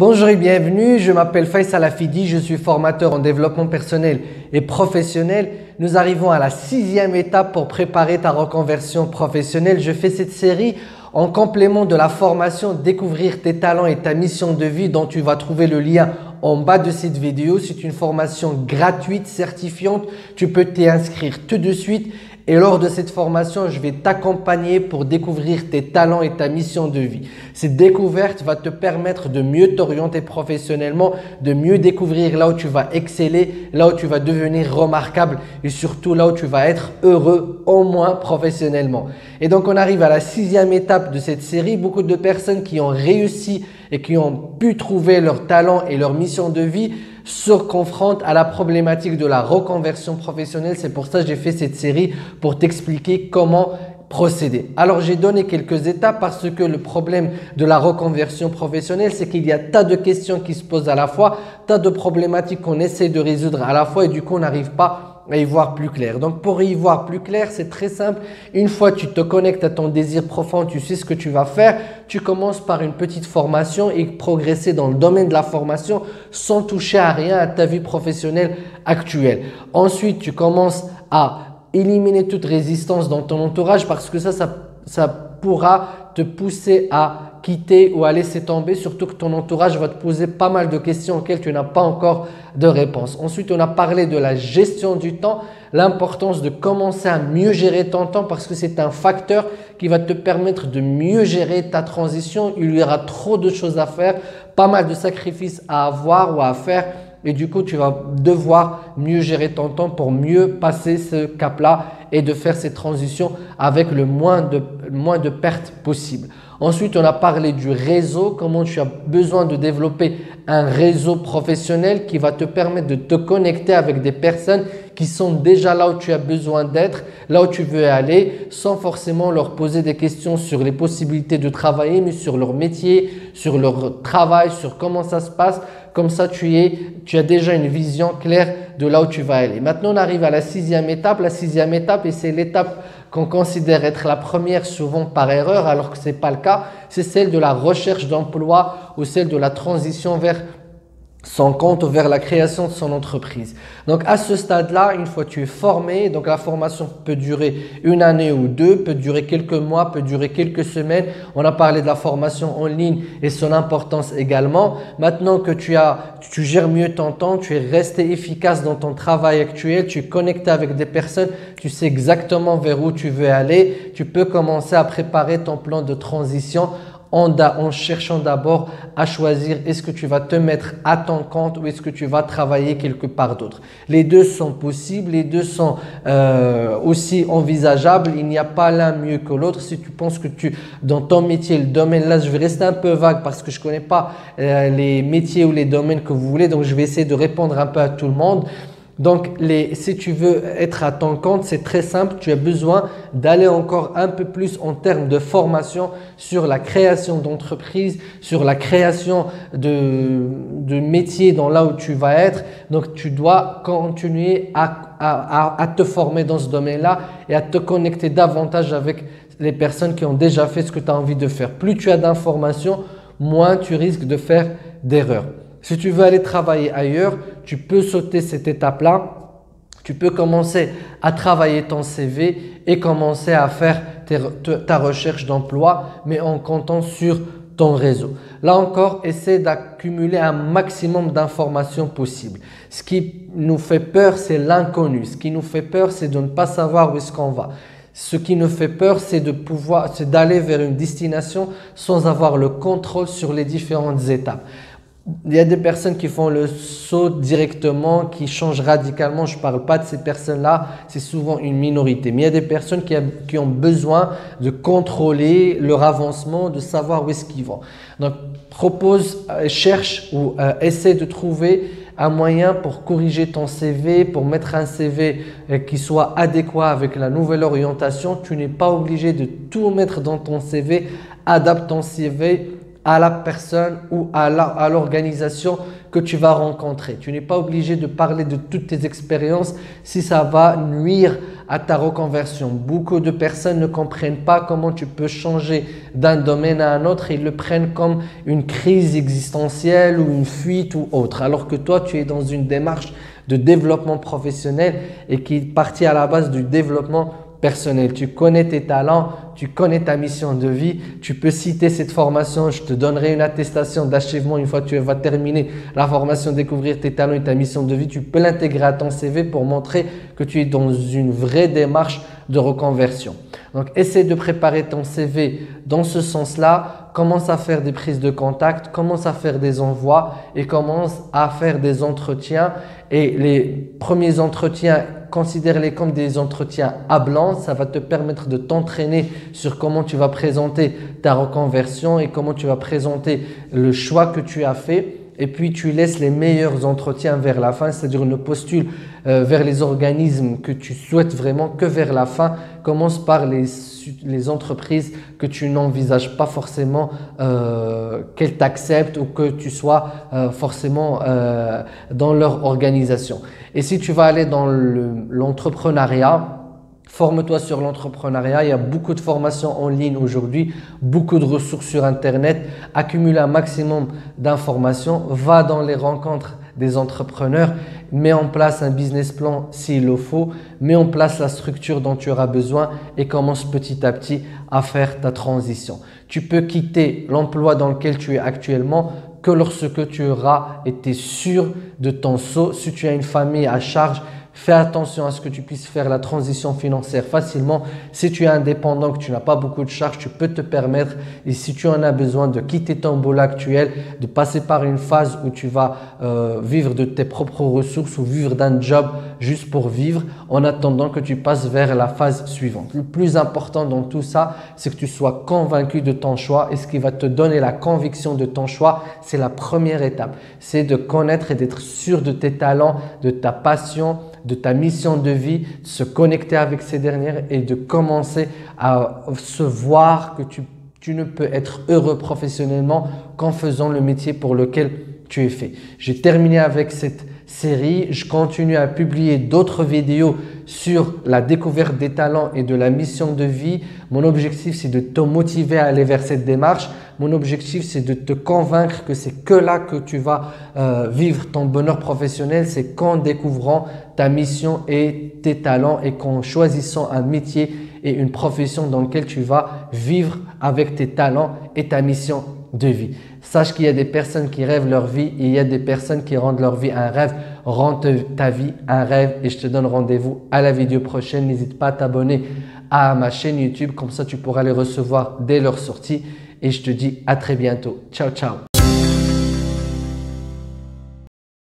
Bonjour et bienvenue, je m'appelle Faisal Afidi, je suis formateur en développement personnel et professionnel. Nous arrivons à la 6e étape pour préparer ta reconversion professionnelle. Je fais cette série en complément de la formation Découvrir tes talents et ta mission de vie dont tu vas trouver le lien en bas de cette vidéo. C'est une formation gratuite, certifiante. Tu peux t'y inscrire tout de suite. Et lors de cette formation, je vais t'accompagner pour découvrir tes talents et ta mission de vie. Cette découverte va te permettre de mieux t'orienter professionnellement, de mieux découvrir là où tu vas exceller, là où tu vas devenir remarquable et surtout là où tu vas être heureux, au moins professionnellement. Et donc, on arrive à la 6e étape de cette série. Beaucoup de personnes qui ont réussi et qui ont pu trouver leur talent et leur mission de vie se confrontent à la problématique de la reconversion professionnelle. C'est pour ça que j'ai fait cette série pour t'expliquer comment procéder. Alors, j'ai donné quelques étapes parce que le problème de la reconversion professionnelle, c'est qu'il y a tas de questions qui se posent à la fois, tas de problématiques qu'on essaie de résoudre à la fois et du coup, on n'arrive pas à y voir plus clair. Donc, pour y voir plus clair, c'est très simple. Une fois que tu te connectes à ton désir profond, tu sais ce que tu vas faire. Tu commences par une petite formation et progresser dans le domaine de la formation sans toucher à rien à ta vie professionnelle actuelle. Ensuite, tu commences à éliminer toute résistance dans ton entourage parce que ça pourra te pousser à quitter ou à laisser tomber, surtout que ton entourage va te poser pas mal de questions auxquelles tu n'as pas encore de réponse. Ensuite, on a parlé de la gestion du temps, l'importance de commencer à mieux gérer ton temps parce que c'est un facteur qui va te permettre de mieux gérer ta transition. Il y aura trop de choses à faire, pas mal de sacrifices à avoir ou à faire. Et du coup, tu vas devoir mieux gérer ton temps pour mieux passer ce cap-là et de faire ces transitions avec le moins de pertes possible. Ensuite, on a parlé du réseau, comment tu as besoin de développer un réseau professionnel qui va te permettre de te connecter avec des personnes qui sont déjà là où tu as besoin d'être, là où tu veux aller, sans forcément leur poser des questions sur les possibilités de travailler, mais sur leur métier, sur leur travail, sur comment ça se passe. Comme ça, tu as déjà une vision claire de là où tu vas aller. Maintenant, on arrive à la 6e étape. La 6e étape, et c'est l'étape qu'on considère être la première souvent par erreur, alors que ce n'est pas le cas, c'est celle de la recherche d'emploi ou celle de la transition vers son compte ou vers la création de son entreprise. Donc à ce stade-là, une fois que tu es formé, donc la formation peut durer une année ou deux, peut durer quelques mois, peut durer quelques semaines. On a parlé de la formation en ligne et son importance également. Maintenant que tu gères mieux ton temps, tu es resté efficace dans ton travail actuel, tu es connecté avec des personnes, tu sais exactement vers où tu veux aller, tu peux commencer à préparer ton plan de transition en cherchant d'abord à choisir est-ce que tu vas te mettre à ton compte ou est-ce que tu vas travailler quelque part d'autre. Les deux sont possibles, les deux sont aussi envisageables. Il n'y a pas l'un mieux que l'autre. Si tu penses que dans ton métier, le domaine, là je vais rester un peu vague parce que je ne connais pas les métiers ou les domaines que vous voulez, donc je vais essayer de répondre un peu à tout le monde. Donc, si tu veux être à ton compte, c'est très simple. Tu as besoin d'aller encore un peu plus en termes de formation sur la création d'entreprise, sur la création de métiers dans là où tu vas être. Donc, tu dois continuer à te former dans ce domaine-là et à te connecter davantage avec les personnes qui ont déjà fait ce que tu as envie de faire. Plus tu as d'informations, moins tu risques de faire d'erreurs. Si tu veux aller travailler ailleurs, tu peux sauter cette étape-là. Tu peux commencer à travailler ton CV et commencer à faire ta recherche d'emploi, mais en comptant sur ton réseau. Là encore, essaie d'accumuler un maximum d'informations possibles. Ce qui nous fait peur, c'est l'inconnu. Ce qui nous fait peur, c'est de ne pas savoir où est-ce qu'on va. Ce qui nous fait peur, c'est d'aller vers une destination sans avoir le contrôle sur les différentes étapes. Il y a des personnes qui font le saut directement, qui changent radicalement. Je ne parle pas de ces personnes-là, c'est souvent une minorité. Mais il y a des personnes qui ont besoin de contrôler leur avancement, de savoir où est-ce qu'ils vont. Donc, cherche ou essaie de trouver un moyen pour corriger ton CV, pour mettre un CV qui soit adéquat avec la nouvelle orientation. Tu n'es pas obligé de tout mettre dans ton CV. Adapte ton CV. à la personne ou à l'organisation que tu vas rencontrer. Tu n'es pas obligé de parler de toutes tes expériences si ça va nuire à ta reconversion. Beaucoup de personnes ne comprennent pas comment tu peux changer d'un domaine à un autre. Ils le prennent comme une crise existentielle ou une fuite ou autre. Alors que toi, tu es dans une démarche de développement professionnel et qui est partie à la base du développement personnel. Tu connais tes talents, tu connais ta mission de vie, tu peux citer cette formation, je te donnerai une attestation d'achèvement une fois que tu vas terminer la formation Découvrir tes talents et ta mission de vie. Tu peux l'intégrer à ton CV pour montrer que tu es dans une vraie démarche de reconversion. Donc, essaie de préparer ton CV dans ce sens-là, commence à faire des prises de contact, commence à faire des envois et commence à faire des entretiens. Et les premiers entretiens, considère-les comme des entretiens à blanc. Ça va te permettre de t'entraîner sur comment tu vas présenter ta reconversion et comment tu vas présenter le choix que tu as fait. Et puis, tu laisses les meilleurs entretiens vers la fin, c'est-à-dire ne postule vers les organismes que tu souhaites vraiment que vers la fin. Commence par les entreprises que tu n'envisages pas forcément qu'elles t'acceptent ou que tu sois forcément dans leur organisation. Et si tu vas aller dans l'entrepreneuriat, forme-toi sur l'entrepreneuriat. Il y a beaucoup de formations en ligne aujourd'hui, beaucoup de ressources sur Internet. Accumule un maximum d'informations. Va dans les rencontres des entrepreneurs. Mets en place un business plan s'il le faut. Mets en place la structure dont tu auras besoin et commence petit à petit à faire ta transition. Tu peux quitter l'emploi dans lequel tu es actuellement que lorsque tu auras été sûr de ton saut. Si tu as une famille à charge, fais attention à ce que tu puisses faire la transition financière facilement. Si tu es indépendant, que tu n'as pas beaucoup de charges, tu peux te permettre. Et si tu en as besoin de quitter ton boulot actuel, de passer par une phase où tu vas vivre de tes propres ressources ou vivre d'un job juste pour vivre en attendant que tu passes vers la phase suivante. Le plus important dans tout ça, c'est que tu sois convaincu de ton choix et ce qui va te donner la conviction de ton choix, c'est la première étape. C'est de connaître et d'être sûr de tes talents, de ta passion, de ta mission de vie, de se connecter avec ces dernières et de commencer à se voir que tu ne peux être heureux professionnellement qu'en faisant le métier pour lequel tu es fait. J'ai terminé avec cette série. Je continue à publier d'autres vidéos sur la découverte des talents et de la mission de vie. Mon objectif, c'est de te motiver à aller vers cette démarche. Mon objectif, c'est de te convaincre que c'est que là que tu vas vivre ton bonheur professionnel. C'est qu'en découvrant ta mission et tes talents et qu'en choisissant un métier et une profession dans laquelle tu vas vivre avec tes talents et ta mission de vie. Sache qu'il y a des personnes qui rêvent leur vie et il y a des personnes qui rendent leur vie un rêve. Rends ta vie un rêve et je te donne rendez-vous à la vidéo prochaine. N'hésite pas à t'abonner à ma chaîne YouTube, comme ça tu pourras les recevoir dès leur sortie et je te dis à très bientôt. Ciao, ciao.